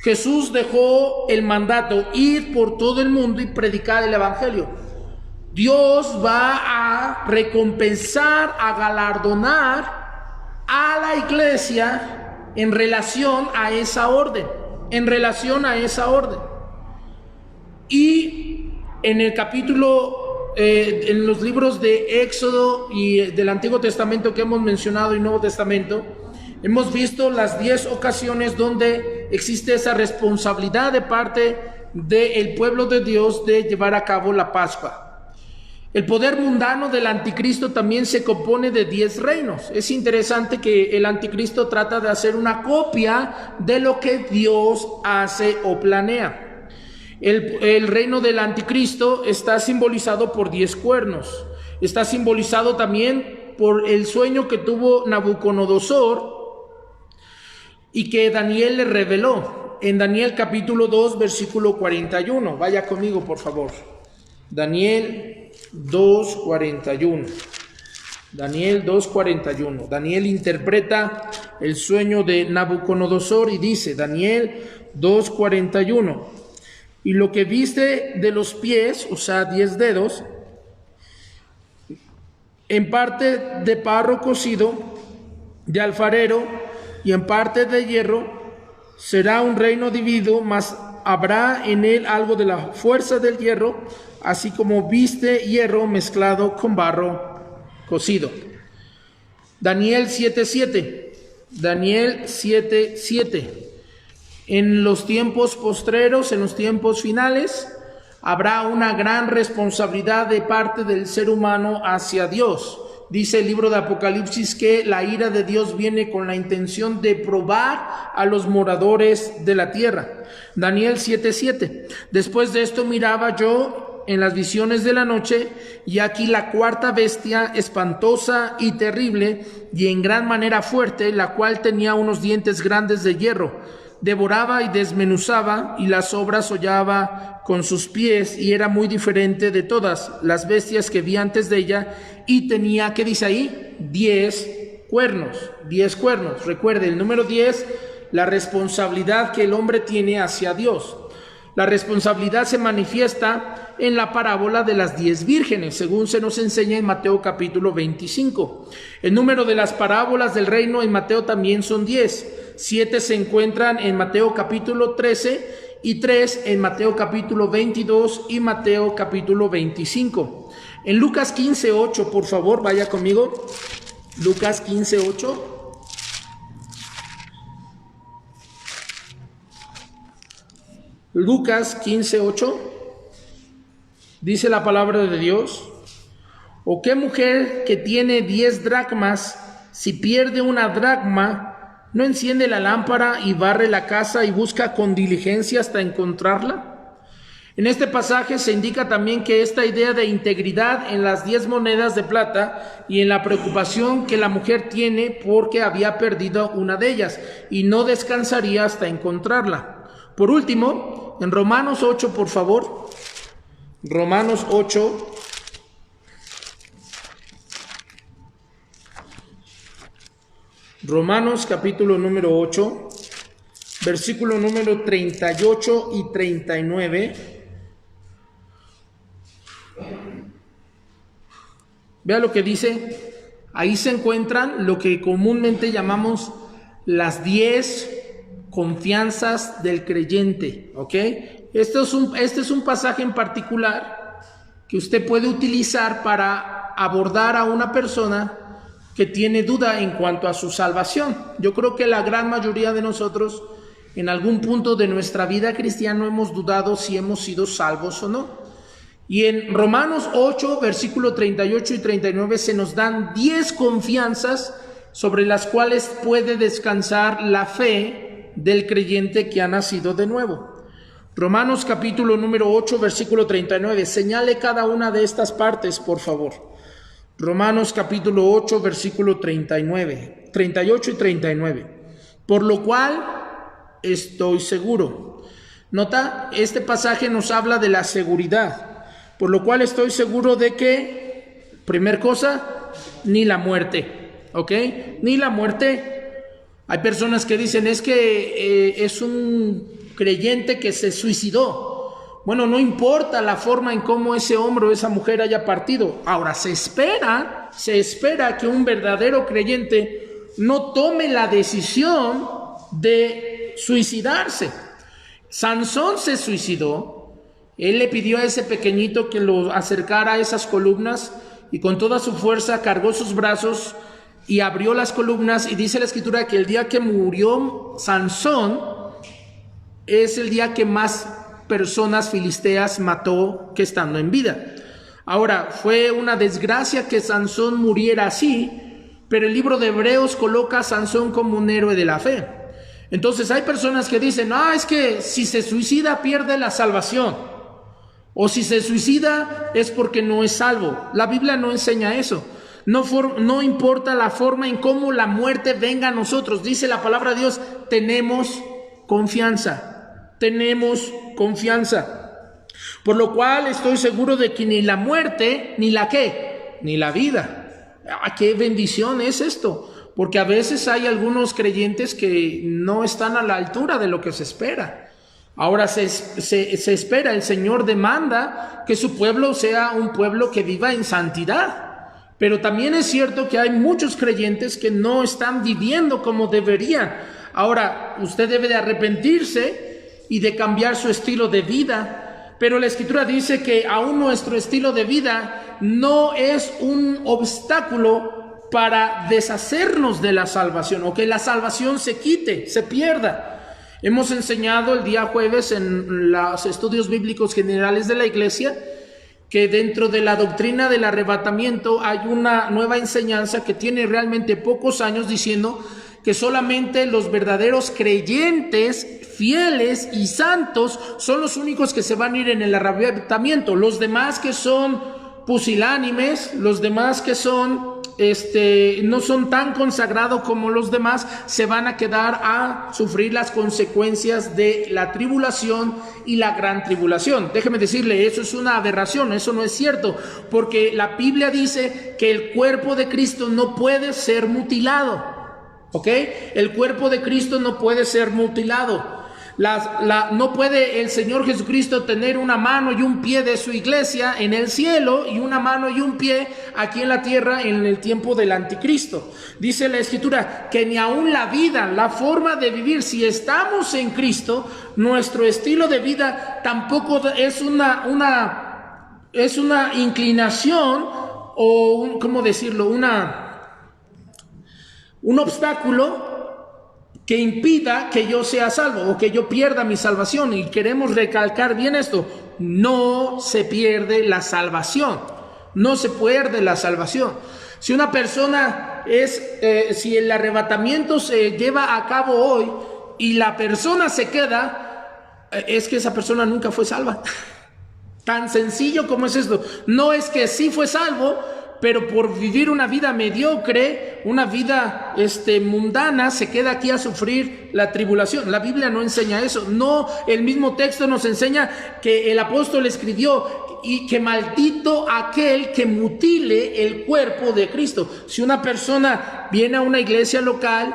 Jesús dejó el mandato: ir por todo el mundo y predicar el evangelio. Dios va a recompensar, a galardonar a la iglesia en relación a esa orden, Y en el capítulo, en los libros de Éxodo y del Antiguo Testamento que hemos mencionado y Nuevo Testamento, hemos visto las 10 ocasiones donde existe esa responsabilidad de parte del pueblo de Dios de llevar a cabo la Pascua. El poder mundano del anticristo también se compone de 10 reinos. Es interesante que el anticristo trata de hacer una copia de lo que Dios hace o planea. El reino del anticristo está simbolizado por 10 cuernos. Está simbolizado también por el sueño que tuvo Nabucodonosor y que Daniel le reveló en Daniel capítulo 2, versículo 41. Vaya conmigo, por favor. Daniel 2:41. Daniel 2:41. Daniel interpreta el sueño de Nabucodonosor y dice, Daniel 2:41: y lo que viste de los pies, o sea, 10 dedos, en parte de barro cocido, de alfarero, y en parte de hierro, será un reino dividido, mas habrá en él algo de la fuerza del hierro, así como viste hierro mezclado con barro cocido. Daniel 7:7. Daniel 7:7. En los tiempos postreros, en los tiempos finales, habrá una gran responsabilidad de parte del ser humano hacia Dios. Dice el libro de Apocalipsis que la ira de Dios viene con la intención de probar a los moradores de la tierra. Daniel 7:7. Después de esto miraba yo en las visiones de la noche, y aquí la cuarta bestia, espantosa y terrible, y en gran manera fuerte, la cual tenía unos dientes grandes de hierro, devoraba y desmenuzaba, y las obras hollaba con sus pies, y era muy diferente de todas las bestias que vi antes de ella, y tenía, ¿qué dice ahí? 10 cuernos. 10 cuernos. Recuerde, el número 10, la responsabilidad que el hombre tiene hacia Dios. La responsabilidad se manifiesta en la parábola de las 10 vírgenes, según se nos enseña en Mateo capítulo 25. El número de las parábolas del reino en Mateo también son 10. 7 se encuentran en Mateo capítulo 13 y 3 en Mateo capítulo 22 y Mateo capítulo 25. En Lucas 15:8, por favor, vaya conmigo. Lucas 15:8. Lucas 15:8. Dice la palabra de Dios: ¿o qué mujer que tiene 10 dracmas, si pierde una dracma, no enciende la lámpara y barre la casa y busca con diligencia hasta encontrarla? En este pasaje se indica también que esta idea de integridad en las 10 monedas de plata y en la preocupación que la mujer tiene porque había perdido una de ellas y no descansaría hasta encontrarla. Por último, en Romanos 8, por favor. Romanos 8. Romanos capítulo número 8, versículo número 38 y 39. Vea lo que dice. Ahí se encuentran lo que comúnmente llamamos las 10 confianzas del creyente, ¿ok? Este es un pasaje en particular que usted puede utilizar para abordar a una persona que tiene duda en cuanto a su salvación. Yo creo que la gran mayoría de nosotros en algún punto de nuestra vida cristiana hemos dudado si hemos sido salvos o no. Y en Romanos 8, versículo 38 y 39 se nos dan 10 confianzas sobre las cuales puede descansar la fe del creyente que ha nacido de nuevo. Romanos capítulo número 8, versículo 39. Señale cada una de estas partes, por favor. Romanos capítulo 8, versículo 39, 38 y 39. Por lo cual estoy seguro. Nota, este pasaje nos habla de la seguridad. Por lo cual estoy seguro de que, primer cosa, ni la muerte, ¿ok? Ni la muerte. Hay personas que dicen, es que es un creyente que se suicidó. Bueno, no importa la forma en cómo ese hombre o esa mujer haya partido. Ahora, se espera que un verdadero creyente no tome la decisión de suicidarse. Sansón se suicidó. Él le pidió a ese pequeñito que lo acercara a esas columnas y con toda su fuerza cargó sus brazos y abrió las columnas, y dice la escritura que el día que murió Sansón es el día que más personas filisteas mató que estando en vida. Ahora, fue una desgracia que Sansón muriera así, pero el libro de Hebreos coloca a Sansón como un héroe de la fe. Entonces hay personas que dicen, es que si se suicida pierde la salvación. O si se suicida es porque no es salvo. La Biblia no enseña eso. No importa la forma en cómo la muerte venga a nosotros. Dice la palabra de Dios, tenemos confianza. Tenemos confianza. Por lo cual estoy seguro de que ni la muerte, ni la ¿qué? Ni la vida. ¡Qué bendición es esto! Porque a veces hay algunos creyentes que no están a la altura de lo que se espera. Ahora se espera, el Señor demanda que su pueblo sea un pueblo que viva en santidad. Pero también es cierto que hay muchos creyentes que no están viviendo como deberían. Ahora, usted debe de arrepentirse y de cambiar su estilo de vida. Pero la Escritura dice que aún nuestro estilo de vida no es un obstáculo para deshacernos de la salvación o que la salvación se quite, se pierda. Hemos enseñado el día jueves en los estudios bíblicos generales de la iglesia que dentro de la doctrina del arrebatamiento hay una nueva enseñanza que tiene realmente pocos años diciendo que solamente los verdaderos creyentes, fieles y santos son los únicos que se van a ir en el arrebatamiento. Los demás que son pusilánimes, los demás que son no son tan consagrados como los demás, se van a quedar a sufrir las consecuencias de la tribulación y la gran tribulación. Déjeme decirle, eso es una aberración, eso no es cierto, porque la Biblia dice que el cuerpo de Cristo no puede ser mutilado, ¿ok? El cuerpo de Cristo no puede ser mutilado. No puede el Señor Jesucristo tener una mano y un pie de su iglesia en el cielo y una mano y un pie aquí en la tierra en el tiempo del anticristo. Dice la Escritura que ni aún la vida, la forma de vivir, si estamos en Cristo, nuestro estilo de vida tampoco es una inclinación o un obstáculo que impida que yo sea salvo o que yo pierda mi salvación. Y queremos recalcar bien esto: no se pierde la salvación, no se pierde la salvación. Si una persona si el arrebatamiento se lleva a cabo hoy y la persona se queda, es que esa persona nunca fue salva. Tan sencillo como es esto. No es que sí fue salvo, pero por vivir una vida mediocre, una vida mundana, se queda aquí a sufrir la tribulación. La Biblia no enseña eso. No, el mismo texto nos enseña que el apóstol escribió y que maldito aquel que mutile el cuerpo de Cristo. Si una persona viene a una iglesia local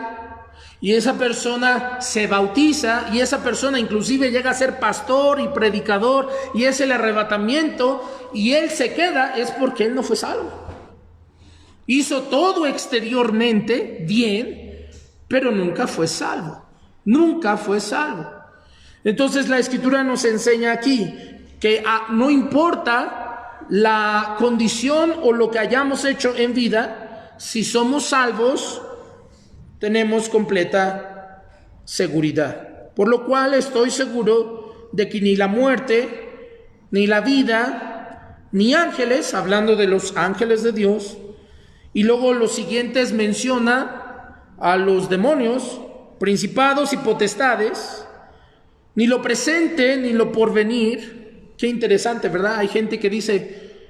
y esa persona se bautiza y esa persona inclusive llega a ser pastor y predicador y es el arrebatamiento y él se queda, es porque él no fue salvo. Hizo todo exteriormente bien, pero nunca fue salvo. Nunca fue salvo. Entonces la Escritura nos enseña aquí que no importa la condición o lo que hayamos hecho en vida, si somos salvos, tenemos completa seguridad. Por lo cual estoy seguro de que ni la muerte, ni la vida, ni ángeles, hablando de los ángeles de Dios, y luego los siguientes menciona a los demonios, principados y potestades, ni lo presente ni lo porvenir. Qué interesante, ¿verdad? Hay gente que dice,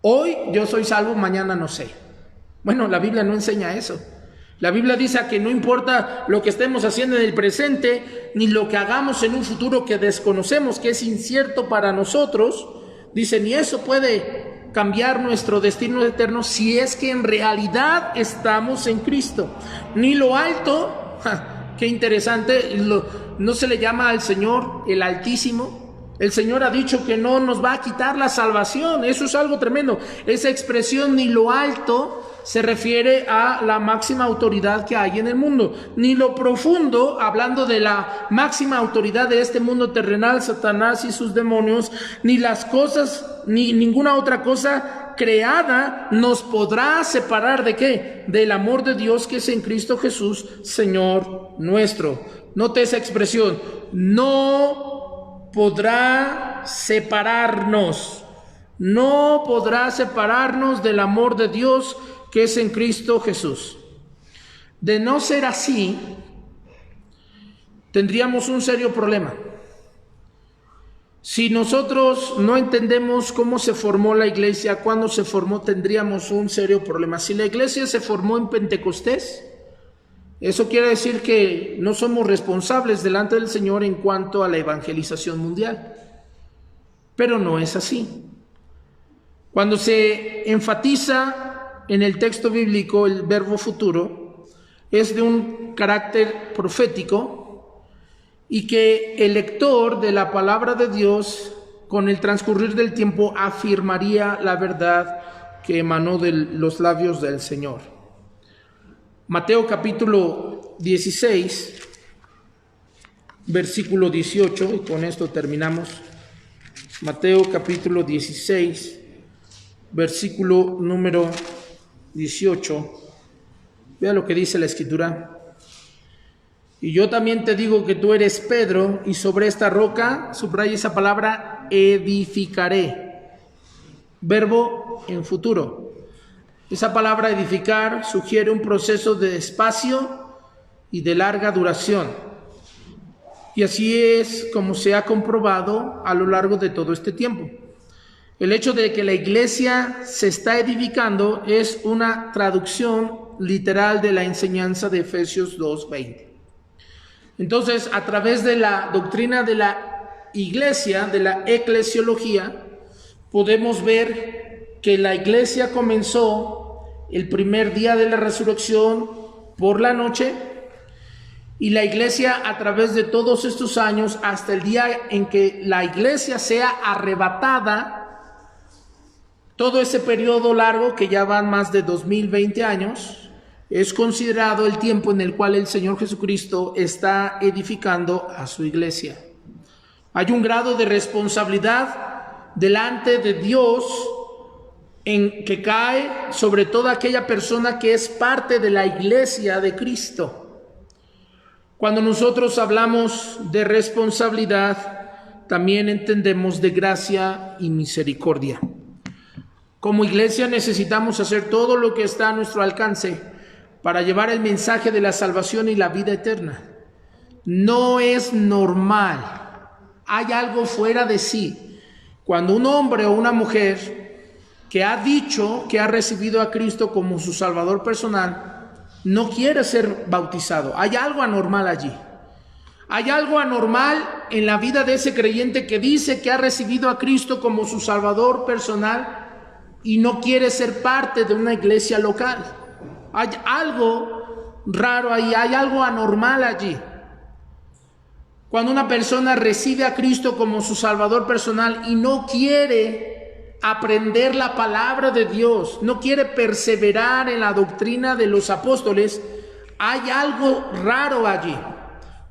hoy yo soy salvo, mañana no sé. Bueno, la Biblia no enseña eso. La Biblia dice que no importa lo que estemos haciendo en el presente, ni lo que hagamos en un futuro que desconocemos, que es incierto para nosotros. Dice, ni eso puede cambiar nuestro destino eterno si es que en realidad estamos en Cristo. Ni lo alto, qué interesante, no se le llama al Señor el Altísimo. El Señor ha dicho que no nos va a quitar la salvación. Eso es algo tremendo. Esa expresión, ni lo alto, se refiere a la máxima autoridad que hay en el mundo. Ni lo profundo, hablando de la máxima autoridad de este mundo terrenal, Satanás y sus demonios, ni las cosas, ni ninguna otra cosa creada nos podrá separar ¿de qué? Del amor de Dios que es en Cristo Jesús, Señor nuestro. Note esa expresión, no podrá separarnos, no podrá separarnos del amor de Dios que es en Cristo Jesús. De no ser así, tendríamos un serio problema. Si nosotros no entendemos cómo se formó la iglesia, cuándo se formó, tendríamos un serio problema. Si la iglesia se formó en Pentecostés, eso quiere decir que no somos responsables delante del Señor en cuanto a la evangelización mundial. Pero no es así. Cuando se enfatiza en el texto bíblico el verbo futuro, es de un carácter profético, y que el lector de la palabra de Dios con el transcurrir del tiempo afirmaría la verdad que emanó de los labios del Señor. Mateo capítulo 16, versículo 18, y con esto terminamos. Mateo capítulo 16, versículo número 18. Vea lo que dice la Escritura. Y yo también te digo que tú eres Pedro, y sobre esta roca, subraya esa palabra, edificaré. Verbo en futuro. Esa palabra edificar sugiere un proceso de espacio y de larga duración. Y así es como se ha comprobado a lo largo de todo este tiempo. El hecho de que la iglesia se está edificando es una traducción literal de la enseñanza de Efesios 2:20. Entonces, a través de la doctrina de la iglesia, de la eclesiología, podemos ver que la iglesia comenzó el primer día de la resurrección por la noche, y la iglesia a través de todos estos años, hasta el día en que la iglesia sea arrebatada, todo ese periodo largo que ya van más de 2020 años, es considerado el tiempo en el cual el Señor Jesucristo está edificando a su iglesia. Hay un grado de responsabilidad delante de Dios en que cae sobre toda aquella persona que es parte de la iglesia de Cristo. Cuando nosotros hablamos de responsabilidad, también entendemos de gracia y misericordia. Como iglesia necesitamos hacer todo lo que está a nuestro alcance para llevar el mensaje de la salvación y la vida eterna. No es normal, hay algo fuera de sí. Cuando un hombre o una mujer que ha dicho que ha recibido a Cristo como su Salvador personal, no quiere ser bautizado, hay algo anormal allí. Hay algo anormal en la vida de ese creyente que dice que ha recibido a Cristo como su Salvador personal y no quiere ser parte de una iglesia local. Hay algo raro ahí, hay algo anormal allí. Cuando una persona recibe a Cristo como su Salvador personal y no quiere aprender la palabra de Dios, no quiere perseverar en la doctrina de los apóstoles, hay algo raro allí.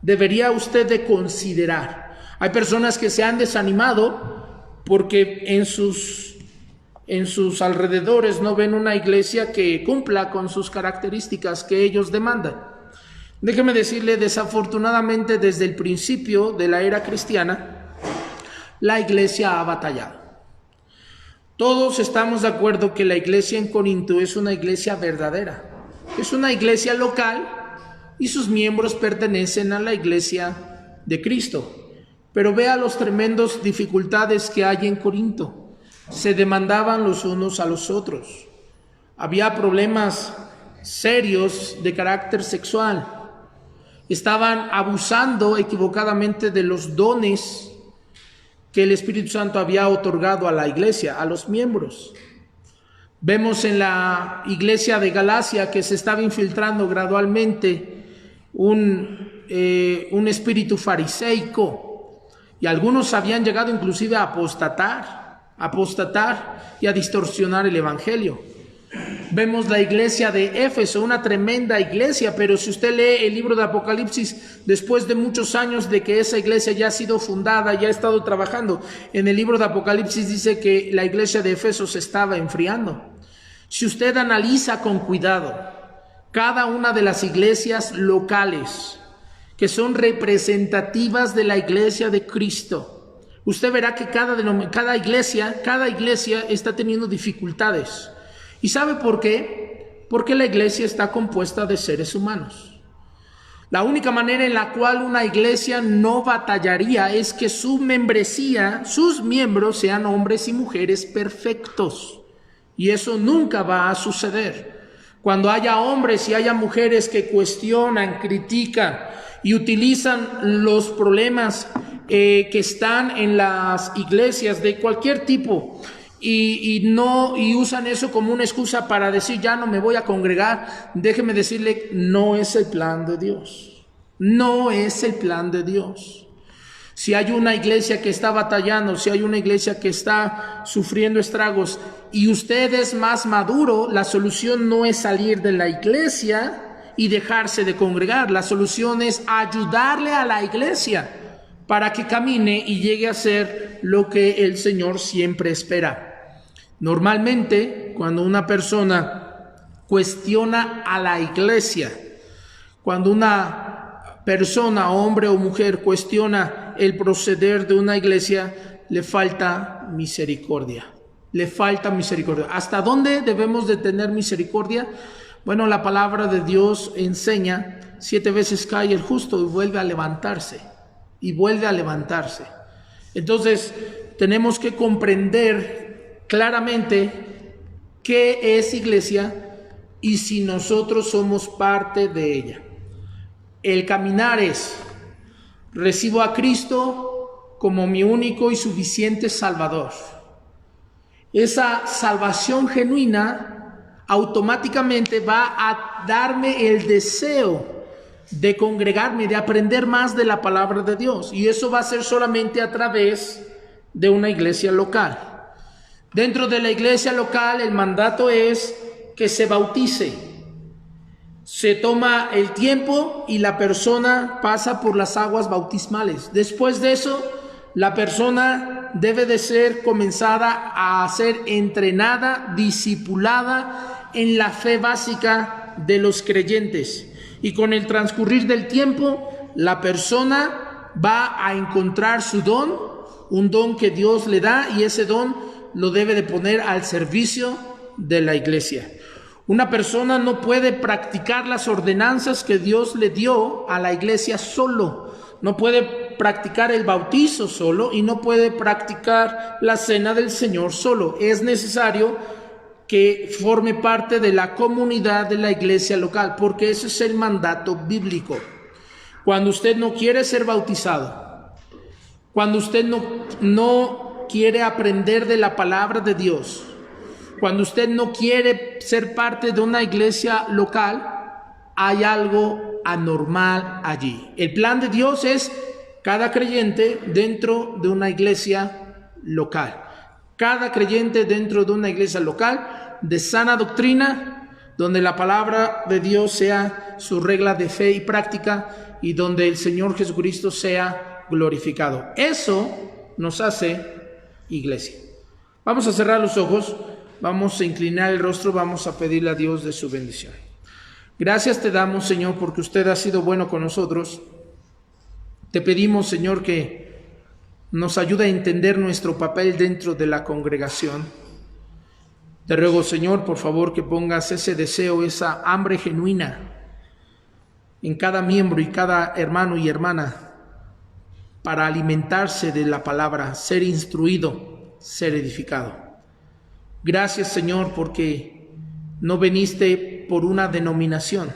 Debería usted de considerar. Hay personas que se han desanimado porque en sus alrededores no ven una iglesia que cumpla con sus características que ellos demandan. Déjeme decirle, desafortunadamente desde el principio de la era cristiana, la iglesia ha batallado. Todos estamos de acuerdo que la iglesia en Corinto es una iglesia verdadera. Es una iglesia local y sus miembros pertenecen a la iglesia de Cristo. Pero vea las tremendas dificultades que hay en Corinto. Se demandaban los unos a los otros. Había problemas serios de carácter sexual. Estaban abusando equivocadamente de los dones que el Espíritu Santo había otorgado a la iglesia, a los miembros. Vemos en la iglesia de Galacia que se estaba infiltrando gradualmente un espíritu fariseico, y algunos habían llegado inclusive a apostatar y a distorsionar el evangelio. Vemos la iglesia de Éfeso, una tremenda iglesia, pero si usted lee el libro de Apocalipsis, después de muchos años de que esa iglesia ya ha sido fundada, ya ha estado trabajando, en el libro de Apocalipsis dice que la iglesia de Éfeso se estaba enfriando. Si usted analiza con cuidado cada una de las iglesias locales que son representativas de la iglesia de Cristo, usted verá que cada iglesia está teniendo dificultades. ¿Y sabe por qué? Porque la iglesia está compuesta de seres humanos. La única manera en la cual una iglesia no batallaría es que su membresía, sus miembros sean hombres y mujeres perfectos. Y eso nunca va a suceder. Cuando haya hombres y haya mujeres que cuestionan, critican y utilizan los problemas que están en las iglesias de cualquier tipo, y usan eso como una excusa para decir ya no me voy a congregar, déjeme decirle, no es el plan de Dios. No es el plan de Dios. Si hay una iglesia que está batallando, si hay una iglesia que está sufriendo estragos y usted es más maduro, la solución no es salir de la iglesia y dejarse de congregar. La solución es ayudarle a la iglesia para que camine y llegue a ser lo que el Señor siempre espera. Normalmente, cuando una persona cuestiona a la iglesia, cuando una persona, hombre o mujer, cuestiona el proceder de una iglesia, le falta misericordia. Le falta misericordia. ¿Hasta dónde debemos de tener misericordia? Bueno, la palabra de Dios enseña, 7 veces cae el justo y vuelve a levantarse. Y vuelve a levantarse. Entonces, tenemos que comprender claramente qué es iglesia y si nosotros somos parte de ella. El caminar es: recibo a Cristo como mi único y suficiente Salvador. Esa salvación genuina automáticamente va a darme el deseo de congregarme, de aprender más de la palabra de Dios, y eso va a ser solamente a través de una iglesia local. Dentro de la iglesia local el mandato es que se bautice. Se toma el tiempo y la persona pasa por las aguas bautismales. Después de eso, la persona debe de ser comenzada a ser entrenada, discipulada en la fe básica de los creyentes. Y con el transcurrir del tiempo, la persona va a encontrar su don, un don que Dios le da, y ese don lo debe de poner al servicio de la iglesia. Una persona no puede practicar las ordenanzas que Dios le dio a la iglesia solo. No puede practicar el bautizo solo y no puede practicar la cena del Señor solo. Es necesario que forme parte de la comunidad de la iglesia local, porque ese es el mandato bíblico. Cuando usted no quiere ser bautizado, cuando usted no quiere aprender de la palabra de Dios, cuando usted no quiere ser parte de una iglesia local, hay algo anormal allí. El plan de Dios es cada creyente dentro de una iglesia local. Cada creyente dentro de una iglesia local de sana doctrina, donde la palabra de Dios sea su regla de fe y práctica y donde el Señor Jesucristo sea glorificado. Eso nos hace iglesia. Vamos a cerrar los ojos, vamos a inclinar el rostro, vamos a pedirle a Dios de su bendición. Gracias te damos, Señor, porque usted ha sido bueno con nosotros. Te pedimos, Señor, que nos ayude a entender nuestro papel dentro de la congregación. Te ruego, Señor, por favor, que pongas ese deseo, esa hambre genuina en cada miembro y cada hermano y hermana para alimentarse de la palabra, ser instruido, ser edificado. Gracias, Señor, porque no viniste por una denominación,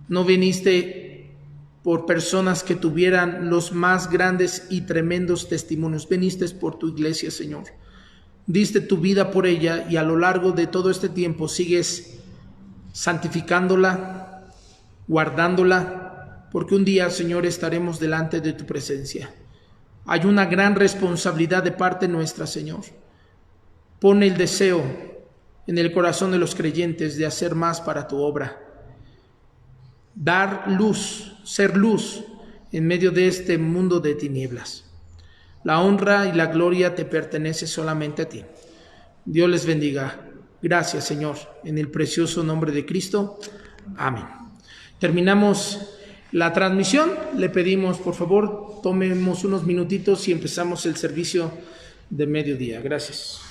no viniste por personas que tuvieran los más grandes y tremendos testimonios, viniste por tu iglesia, Señor. Diste tu vida por ella y a lo largo de todo este tiempo sigues santificándola, guardándola, porque un día, Señor, estaremos delante de tu presencia. Hay una gran responsabilidad de parte nuestra, Señor. Pon el deseo en el corazón de los creyentes de hacer más para tu obra. Dar luz, ser luz en medio de este mundo de tinieblas. La honra y la gloria te pertenece solamente a ti. Dios les bendiga. Gracias, Señor, en el precioso nombre de Cristo. Amén. Terminamos la transmisión. Le pedimos, por favor, tomemos unos minutitos y empezamos el servicio de mediodía. Gracias.